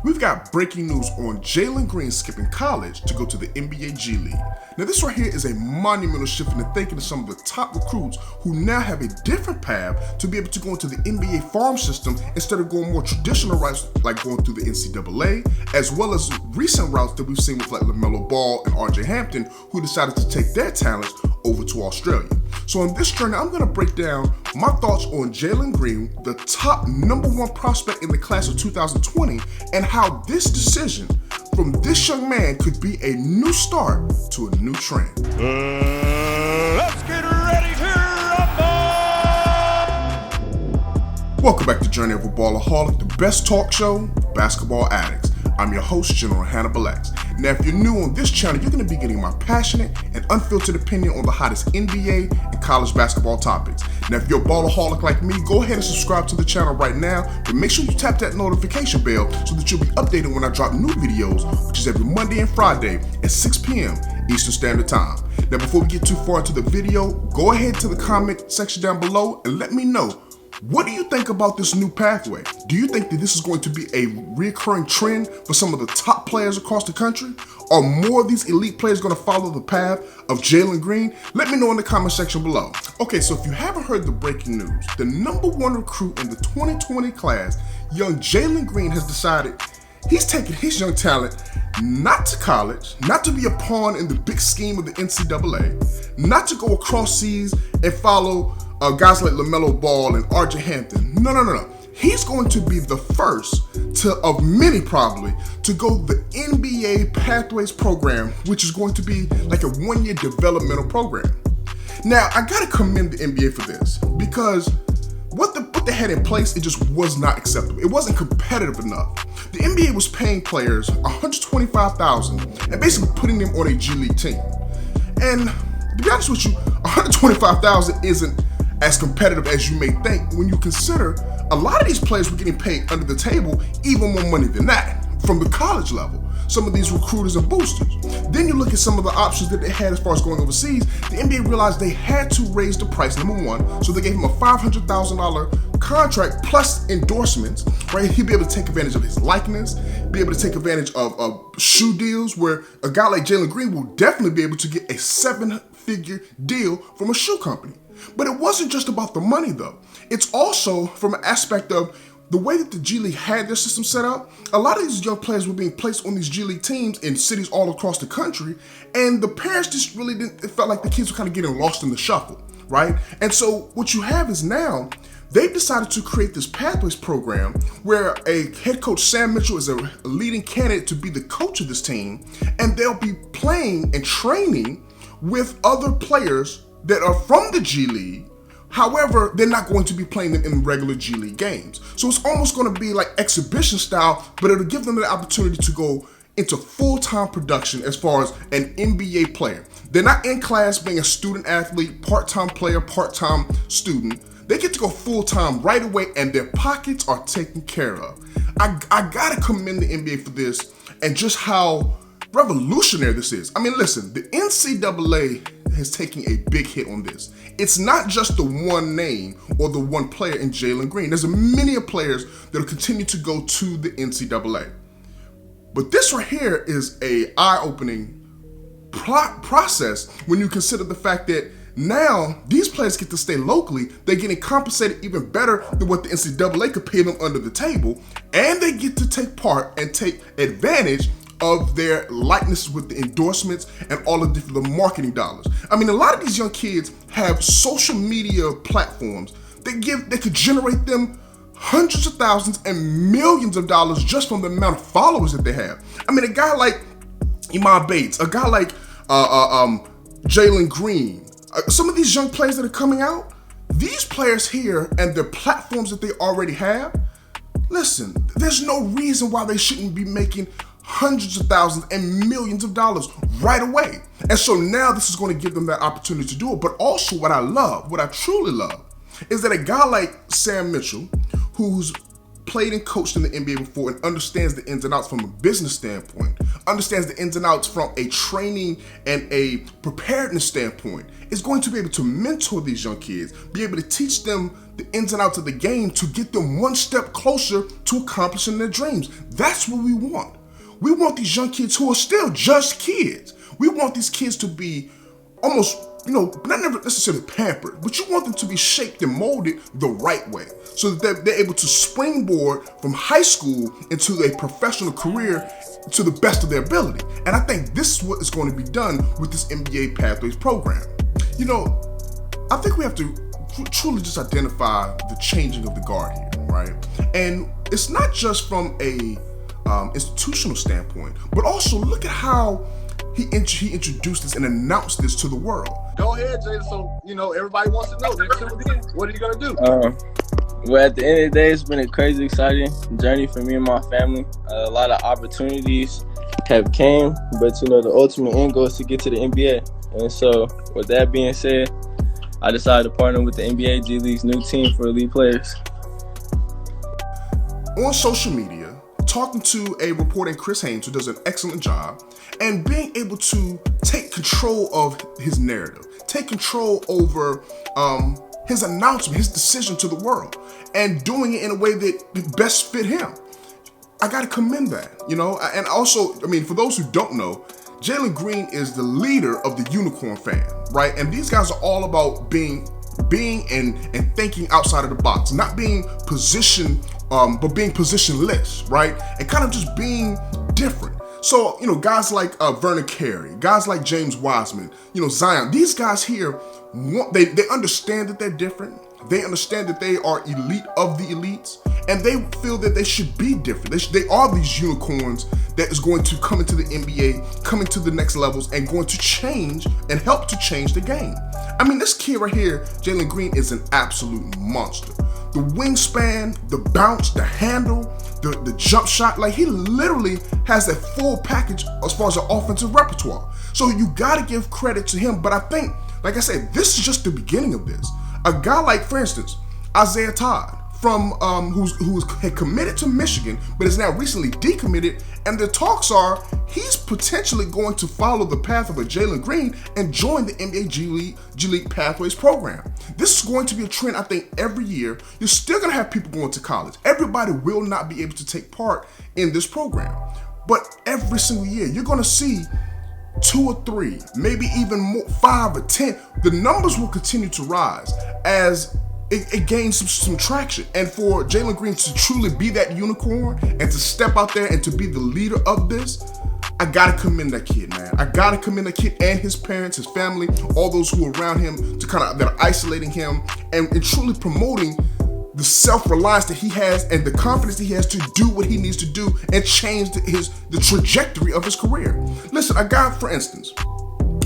we've got breaking news on Jalen Green skipping college to go to the NBA G League. Now this right here is a monumental shift in the thinking of some of the top recruits who now have a different path to be able to go into the NBA farm system instead of going more traditional routes like going through the NCAA, as well as recent routes that we've seen with like LaMelo Ball and RJ Hampton, who decided to take their talents over to Australia. So on this journey, I'm going to break down my thoughts on Jalen Green, the top #1 prospect in the class of 2020, and how this decision from this young man could be a new start to a new trend. Let's get ready to rumble! Welcome back to Journey of a Ballaholic, the best talk show for basketball addicts. I'm your host, General Hannibal X. Now, if you're new on this channel, you're going to be getting my passionate and unfiltered opinion on the hottest NBA and college basketball topics. Now, if you're a ballaholic like me, go ahead and subscribe to the channel right now, but make sure you tap that notification bell so that you'll be updated when I drop new videos, which is every Monday and Friday at 6 p.m. Eastern Standard Time. Now, before we get too far into the video, go ahead to the comment section down below and let me know, what do you think about this new pathway? Do you think that this is going to be a recurring trend for some of the top players across the country? Are more of these elite players going to follow the path of Jalen Green? Let me know in the comment section below. Okay, so if you haven't heard the breaking news, the #1 recruit in the 2020 class, young Jalen Green, has decided he's taking his young talent not to college, not to be a pawn in the big scheme of the NCAA, not to go across seas and follow guys like LaMelo Ball and RJ Hampton. No. He's going to be the first of many probably to go the NBA Pathways program, which is going to be like a 1-year developmental program. Now, I gotta commend the NBA for this because what they had in place, it just was not acceptable. It wasn't competitive enough. The NBA was paying players $125,000 and basically putting them on a G League team. And to be honest with you, $125,000 isn't as competitive as you may think when you consider a lot of these players were getting paid under the table even more money than that from the college level. Some of these recruiters and boosters. Then you look at some of the options that they had as far as going overseas. The NBA realized they had to raise the price, #1, so they gave him a $500,000 contract plus endorsements, right? He'd be able to take advantage of his likeness, be able to take advantage of shoe deals where a guy like Jalen Green will definitely be able to get a 7-figure deal from a shoe company. But it wasn't just about the money though. It's also from an aspect of the way that the G League had their system set up. A lot of these young players were being placed on these G League teams in cities all across the country, and the parents just really didn't, it felt like the kids were kind of getting lost in the shuffle, right? And so what you have is now, they've decided to create this Pathways program where a head coach, Sam Mitchell, is a leading candidate to be the coach of this team, and they'll be playing and training with other players that are from the G League. However, they're not going to be playing them in regular G League games. So it's almost going to be like exhibition style, but it'll give them the opportunity to go into full-time production as far as an NBA player. They're not in class being a student athlete, part-time player, part-time student. They get to go full-time right away and their pockets are taken care of. I gotta commend the NBA for this and just how revolutionary this is. I mean, listen, the NCAA has taken a big hit on this. It's not just the one name or the one player in Jalen Green. There's many players that will continue to go to the NCAA. But this right here is a eye-opening process when you consider the fact that now these players get to stay locally. They're getting compensated even better than what the NCAA could pay them under the table, and they get to take part and take advantage of their likenesses with the endorsements and all of the marketing dollars. I mean, a lot of these young kids have social media platforms that could generate them hundreds of thousands and millions of dollars just from the amount of followers that they have. I mean, a guy like Iman Bates, a guy like Jalen Green, some of these young players that are coming out, these players here and their platforms that they already have, listen, there's no reason why they shouldn't be making hundreds of thousands and millions of dollars right away. And so now this is going to give them that opportunity to do it. But also what I truly love, is that a guy like Sam Mitchell, who's played and coached in the NBA before and understands the ins and outs from a business standpoint, understands the ins and outs from a training and a preparedness standpoint is going to be able to mentor these young kids, be able to teach them the ins and outs of the game to get them one step closer to accomplishing their dreams. That's what we want. We want these young kids who are still just kids. We want these kids to be almost, not necessarily pampered, but you want them to be shaped and molded the right way so that they're able to springboard from high school into a professional career to the best of their ability. And I think this is what is going to be done with this NBA Pathways program. I think we have to truly just identify the changing of the guard here, right? And it's not just from a institutional standpoint, but also look at how he introduced this and announced this to the world. Go ahead, Jalen. So, everybody wants to know. They're tuned in. What are you going to do? Well, at the end of the day, it's been a crazy, exciting journey for me and my family. A lot of opportunities have came, but, the ultimate end goal is to get to the NBA. And so, with that being said, I decided to partner with the NBA G League's new team for elite players. On social media, talking to a reporter, Chris Haynes, who does an excellent job, and being able to take control of his narrative, take control over his announcement, his decision to the world, and doing it in a way that best fit him. I got to commend that, And also, for those who don't know, Jalen Green is the leader of the Unicorn Fan, right? And these guys are all about being and thinking outside of the box, not being positioned, but being positionless, right? And kind of just being different. So, guys like Vernon Carey, guys like James Wiseman, Zion, these guys here, they understand that they're different. They understand that they are elite of the elites, and they feel that they should be different. They are these unicorns that is going to come into the NBA, come into the next levels, and going to change and help to change the game. This kid right here, Jalen Green, is an absolute monster. The wingspan, the bounce, the handle, the jump shot, he literally has that full package as far as the offensive repertoire. So you got to give credit to him. But I think, like I said, this is just the beginning of this. A guy like, for instance, Isaiah Todd, from who had committed to Michigan, but is now recently decommitted, and the talks are he's potentially going to follow the path of a Jalen Green and join the NBA G League Pathways program. This is going to be a trend, I think, every year. You're still going to have people going to college. Everybody will not be able to take part in this program. But every single year, you're going to see 2 or 3, maybe even more, 5 or 10. The numbers will continue to rise as it gains some traction. And for Jalen Green to truly be that unicorn and to step out there and to be the leader of this, I gotta commend that kid, man. I gotta commend that kid and his parents, his family, all those who are around him that are isolating him and truly promoting the self-reliance that he has and the confidence that he has to do what he needs to do and change the trajectory of his career. Listen, for instance,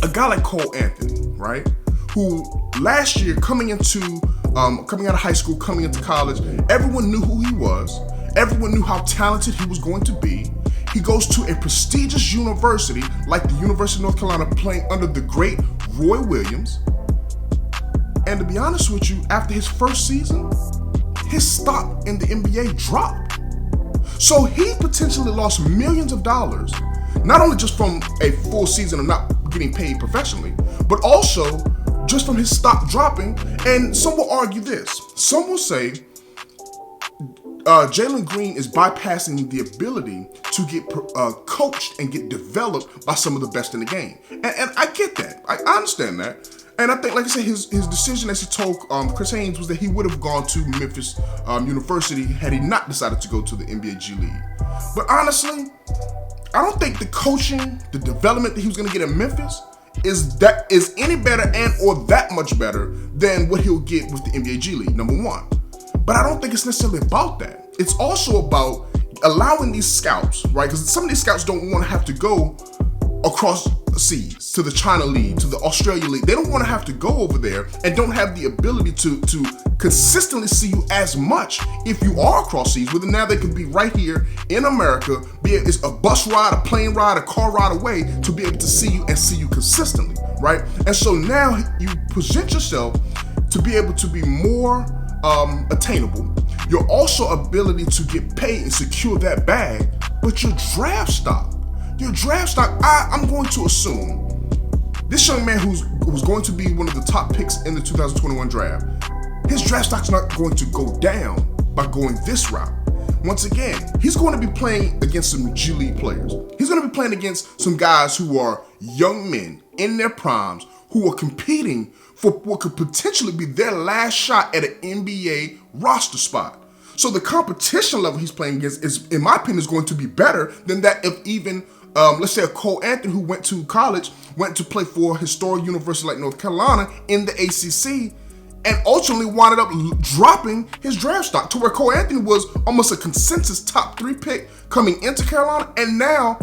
a guy like Cole Anthony, right? Who last year coming out of high school, coming into college, everyone knew who he was. Everyone knew how talented he was going to be. He goes to a prestigious university like the University of North Carolina, playing under the great Roy Williams. And to be honest with you, after his first season, his stock in the NBA dropped. So he potentially lost millions of dollars, not only just from a full season of not getting paid professionally, but also just from his stock dropping. And some will argue this. Some will say Jalen Green is bypassing the ability to get coached and get developed by some of the best in the game. And I get that. I understand that. And I think, like I said, his decision, as he told Chris Haynes, was that he would have gone to Memphis University had he not decided to go to the NBA G League. But honestly, I don't think the coaching, the development that he was going to get in Memphis is any better and or that much better than what he'll get with the NBA G League, number one. But I don't think it's necessarily about that. It's also about allowing these scouts, right? Because some of these scouts don't want to have to go across seas to the China League, to the Australia League. They don't want to have to go over there and don't have the ability to consistently see you as much if you are across seas. Whether now they could be right here in America, be it it's a bus ride, a plane ride, a car ride away, to be able to see you and see you consistently, right? And so now you present yourself to be able to be more attainable. Your also ability to get paid and secure that bag, but your draft stock, your draft stock, I'm going to assume this young man who's going to be one of the top picks in the 2021 draft, his draft stock's not going to go down by going this route. Once again, he's going to be playing against some G League players. He's going to be playing against some guys who are young men in their primes who are competing for what could potentially be their last shot at an NBA roster spot. So the competition level he's playing against is, in my opinion, is going to be better than that of even, let's say, a Cole Anthony who went to college, went to play for a historic university like North Carolina in the ACC, and ultimately wound up dropping his draft stock to where Cole Anthony was almost a consensus top 3 pick coming into Carolina. And now,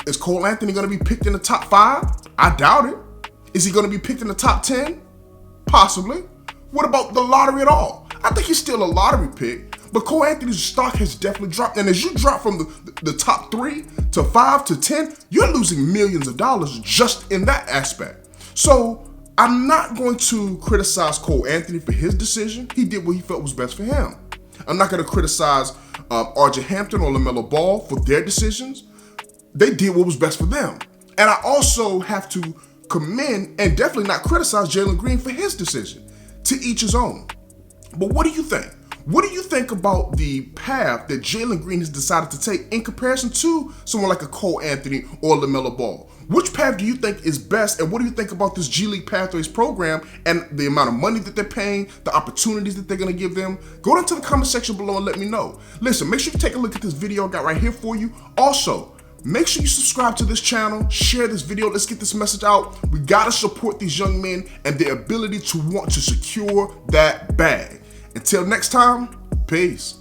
is Cole Anthony going to be picked in the top 5? I doubt it. Is he going to be picked in the top 10? Possibly. What about the lottery at all? I think he's still a lottery pick, but Cole Anthony's stock has definitely dropped. And as you drop from the top 3 to 5 to 10, you're losing millions of dollars just in that aspect. So I'm not going to criticize Cole Anthony for his decision. He did what he felt was best for him. I'm not going to criticize RJ Hampton or LaMelo Ball for their decisions. They did what was best for them. And I also have to commend and definitely not criticize Jalen Green for his decision. To each his own. But what do you think? What do you think about the path that Jalen Green has decided to take in comparison to someone like a Cole Anthony or LaMelo Ball? Which path do you think is best, and what do you think about this G League Pathways program and the amount of money that they're paying, the opportunities that they're going to give them? Go down to the comment section below and let me know. Listen, make sure you take a look at this video I got right here for you. Also, make sure you subscribe to this channel, share this video, let's get this message out. We gotta support these young men and their ability to want to secure that bag. Until next time, peace.